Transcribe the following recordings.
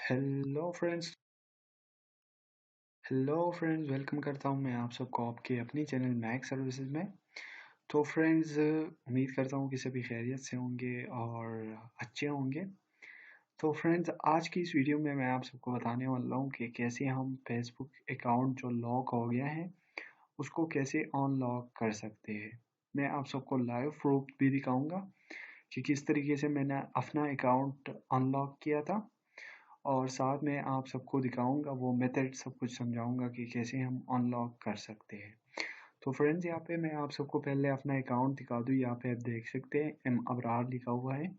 Hello friends welcome करता हूँ मैं आप सबको आपके अपनी चैनल मैक सर्विसेज में। तो फ्रेंड्स उम्मीद करता हूँ कि सभी खैरियत से होंगे और अच्छे होंगे। तो फ्रेंड्स आज की इस वीडियो में मैं आप सबको बताने वाला हूँ कि कैसे हम फेसबुक अकाउंट जो लॉक हो गया है उसको कैसे अनलॉक कर सकते हैं। मैं आप सबको लाइव प्रूफ भी दिखाऊंगा कि किस तरीके से मैंने अपना अकाउंट अनलॉक किया था और साथ में आप सबको दिखाऊंगा वो मेथड सब कुछ समझाऊंगा कि कैसे हम अनलॉक कर सकते हैं। तो फ्रेंड्स यहाँ पे मैं आप सबको पहले अपना अकाउंट दिखा दूँ। यहाँ पे आप देख सकते हैं एम अबरार लिखा हुआ है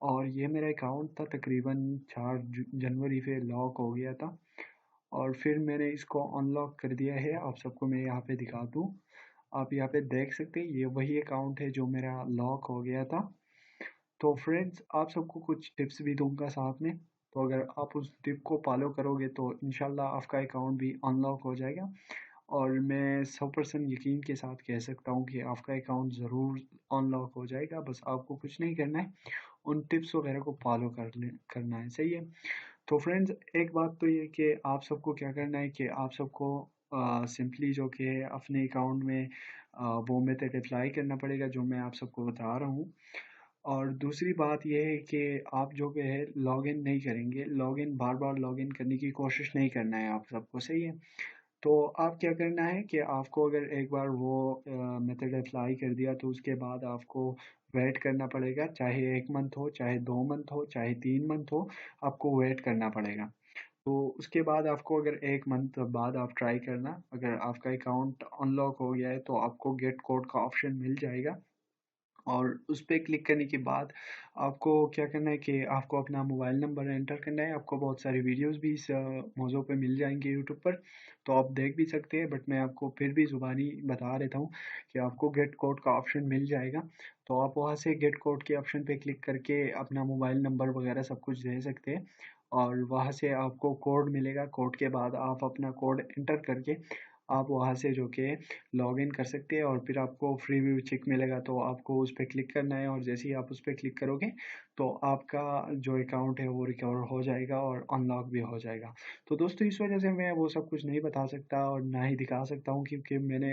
और ये मेरा अकाउंट था तकरीबन 4 जनवरी पे लॉक हो गया था और फिर मैंने इसको अनलॉक कर दिया है। आप सबको मैं यहाँ पे दिखा दूँ। आप यहाँ पे देख सकते हैं ये वही अकाउंट है जो मेरा लॉक हो गया था। तो फ्रेंड्स आप सबको कुछ टिप्स भी दूंगा साथ में। तो अगर आप उस टिप को फॉलो करोगे तो इंशाल्लाह आपका अकाउंट भी अनलॉक हो जाएगा और मैं 100% यकीन के साथ कह सकता हूँ कि आपका अकाउंट ज़रूर अनलॉक हो जाएगा। बस आपको कुछ नहीं करना है, उन टिप्स वगैरह को फॉलो करना है। सही है। तो फ्रेंड्स एक बात तो ये कि आप सबको क्या करना है कि आप सबको सिंपली जो कि अपने अकाउंट में वो मेथड अप्लाई करना पड़ेगा जो मैं आप सबको बता रहा हूँ। और दूसरी बात ये है कि आप जो है लॉगिन नहीं करेंगे, लॉगिन बार बार लॉगिन करने की कोशिश नहीं करना है आप सबको। सही है। तो आप क्या करना है कि आपको अगर एक बार वो मेथड अप्लाई कर दिया तो उसके बाद आपको वेट करना पड़ेगा, चाहे 1 मंथ हो, चाहे 2 मंथ हो, चाहे 3 मंथ हो, आपको वेट करना पड़ेगा। तो उसके बाद आपको अगर 1 मंथ बाद आप ट्राई करना, अगर आपका अकाउंट अनलॉक हो गया है तो आपको गेट कोड का ऑप्शन मिल जाएगा और उस पे क्लिक करने के बाद आपको क्या करना है कि आपको अपना मोबाइल नंबर एंटर करना है। आपको बहुत सारी वीडियोस भी इस मौजू पे मिल जाएंगे यूट्यूब पर, तो आप देख भी सकते हैं। बट मैं आपको फिर भी ज़ुबानी बता देता हूँ कि आपको गेट कोड का ऑप्शन मिल जाएगा। तो आप वहाँ से गेट कोड के ऑप्शन पे क्लिक करके अपना मोबाइल नंबर वगैरह सब कुछ दे सकते हैं और वहाँ से आपको कोड मिलेगा। कोड के बाद आप अपना कोड एंटर करके आप वहाँ से जो कि लॉगिन कर सकते हैं और फिर आपको फ्री व्यू चेक मिलेगा। तो आपको उस पर क्लिक करना है और जैसे ही आप उस पर क्लिक करोगे तो आपका जो अकाउंट है वो रिकवर हो जाएगा और अनलॉक भी हो जाएगा। तो दोस्तों इस वजह से मैं वो सब कुछ नहीं बता सकता और ना ही दिखा सकता हूँ क्योंकि मैंने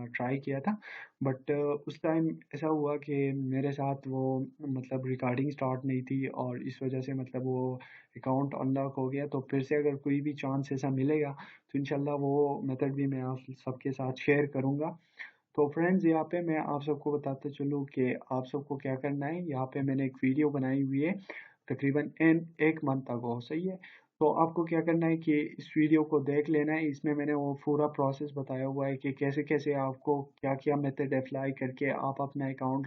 ट्राई किया था। बट उस टाइम ऐसा हुआ कि मेरे साथ वो मतलब रिकॉर्डिंग स्टार्ट नहीं थी और इस वजह से मतलब वो अकाउंट अनलॉक हो गया। तो फिर से अगर कोई भी चांस ऐसा मिलेगा तो इंशाल्लाह वो मेथड भी मैं आप सबके साथ शेयर करूँगा। तो फ्रेंड्स यहाँ पे मैं आप सबको बताते चलूँ कि आप सबको क्या करना है। यहाँ पे मैंने एक वीडियो बनाई हुई है तकरीबन 1 मंथ अगो। सही है। तो आपको क्या करना है कि इस वीडियो को देख लेना है। इसमें मैंने वो पूरा प्रोसेस बताया हुआ है कि कैसे कैसे आपको क्या क्या मेथड अप्लाई करके आप अपना अकाउंट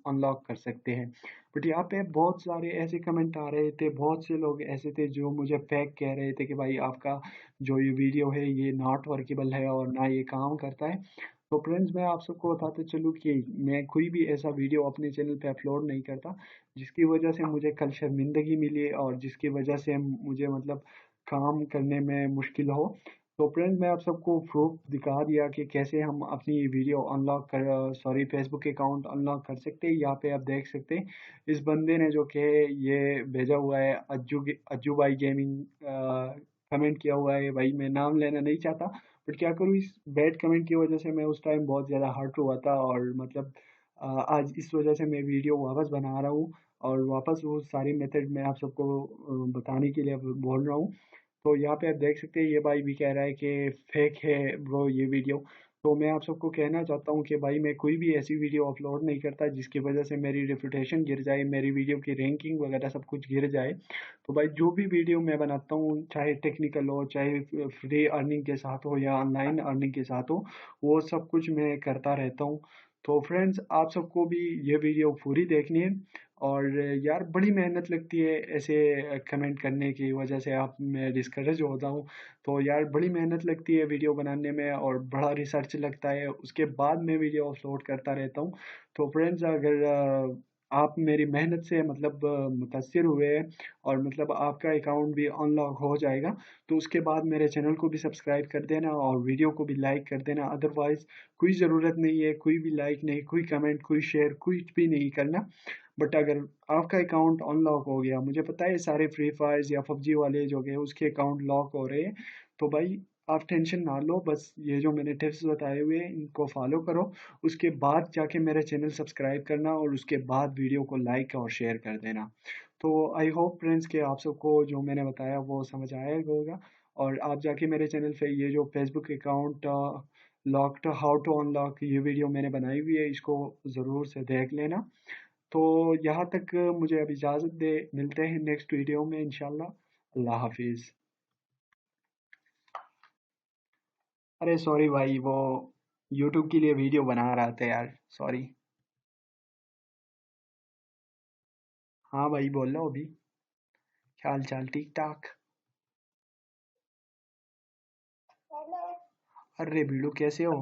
अनलॉक कर सकते हैं। बट यहाँ पे बहुत सारे ऐसे कमेंट आ रहे थे, बहुत से लोग ऐसे थे जो मुझे फेक कह रहे थे कि भाई आपका जो ये वीडियो है ये नॉट वर्केबल है और ना ये काम करता है। तो फ्रेंड्स मैं आप सबको बताते चलूँ कि मैं कोई भी ऐसा वीडियो अपने चैनल पे अपलोड नहीं करता जिसकी वजह से मुझे कल शर्मिंदगी मिली और जिसकी वजह से मुझे मतलब काम करने में मुश्किल हो। तो फ्रेंड्स मैं आप सबको प्रूफ दिखा दिया कि कैसे हम अपनी वीडियो अनलॉक कर सॉरी फेसबुक अकाउंट अनलॉक कर सकते हैं। यहाँ पे आप देख सकते हैं इस बंदे ने जो कि ये भेजा हुआ है अज्जू भाई गेमिंग कमेंट किया हुआ है। भाई मैं नाम लेना नहीं चाहता बट क्या करूँ, इस बैड कमेंट की वजह से मैं उस टाइम बहुत ज़्यादा हर्ट हुआ था और मतलब आज इस वजह से मैं वीडियो वापस बना रहा हूँ और वापस वो सारी मेथड मैं आप सबको बताने के लिए बोल रहा हूँ। तो यहाँ पे आप देख सकते हैं ये भाई भी कह रहा है कि फेक है ब्रो ये वीडियो। तो मैं आप सबको कहना चाहता हूँ कि भाई मैं कोई भी ऐसी वीडियो अपलोड नहीं करता जिसकी वजह से मेरी रेपुटेशन गिर जाए, मेरी वीडियो की रैंकिंग वगैरह सब कुछ गिर जाए। तो भाई जो भी वीडियो मैं बनाता हूँ चाहे टेक्निकल हो, चाहे फ्री अर्निंग के साथ हो या ऑनलाइन अर्निंग के साथ हो, वो सब कुछ मैं करता रहता हूँ। तो फ्रेंड्स आप सबको भी ये वीडियो पूरी देखनी है और यार बड़ी मेहनत लगती है ऐसे कमेंट करने की वजह से आप मैं डिस्करेज होता हूँ। तो यार बड़ी मेहनत लगती है वीडियो बनाने में और बड़ा रिसर्च लगता है, उसके बाद मैं वीडियो अपलोड करता रहता हूँ। तो फ्रेंड्स अगर आप मेरी मेहनत से मतलब मुतासिर हुए और मतलब आपका अकाउंट भी अनलॉक हो जाएगा तो उसके बाद मेरे चैनल को भी सब्सक्राइब कर देना और वीडियो को भी लाइक कर देना। अदरवाइज़ कोई ज़रूरत नहीं है, कोई भी लाइक नहीं, कोई कमेंट, कोई शेयर, कुछ भी नहीं करना। बट अगर आपका अकाउंट अनलॉक हो गया, मुझे पता है सारे फ्री फायर या पबजी वाले जो गए उसके अकाउंट लॉक हो रहे हैं, तो भाई आप टेंशन ना लो, बस ये जो मैंने टिप्स बताए हुए हैं इनको फॉलो करो, उसके बाद जाके मेरा चैनल सब्सक्राइब करना और उसके बाद वीडियो को लाइक और शेयर कर देना। तो आई होप फ्रेंड्स कि आप सबको जो मैंने बताया वो समझ आया होगा, और आप जाके मेरे चैनल पे ये जो Facebook account locked how to unlock ये वीडियो मैंने बनाई हुई है, इसको ज़रूर से देख लेना। तो यहाँ तक मुझे अब इजाज़त दे, मिलते हैं नेक्स्ट वीडियो में इंशाल्लाह। अल्लाह हाफिज़। अरे सॉरी भाई, वो यूट्यूब के लिए वीडियो बना रहा था यार, सॉरी। हाँ भाई बोल लो अभी। क्या हाल चाल, ठीक ठाक। अरे बिल्लू कैसे हो?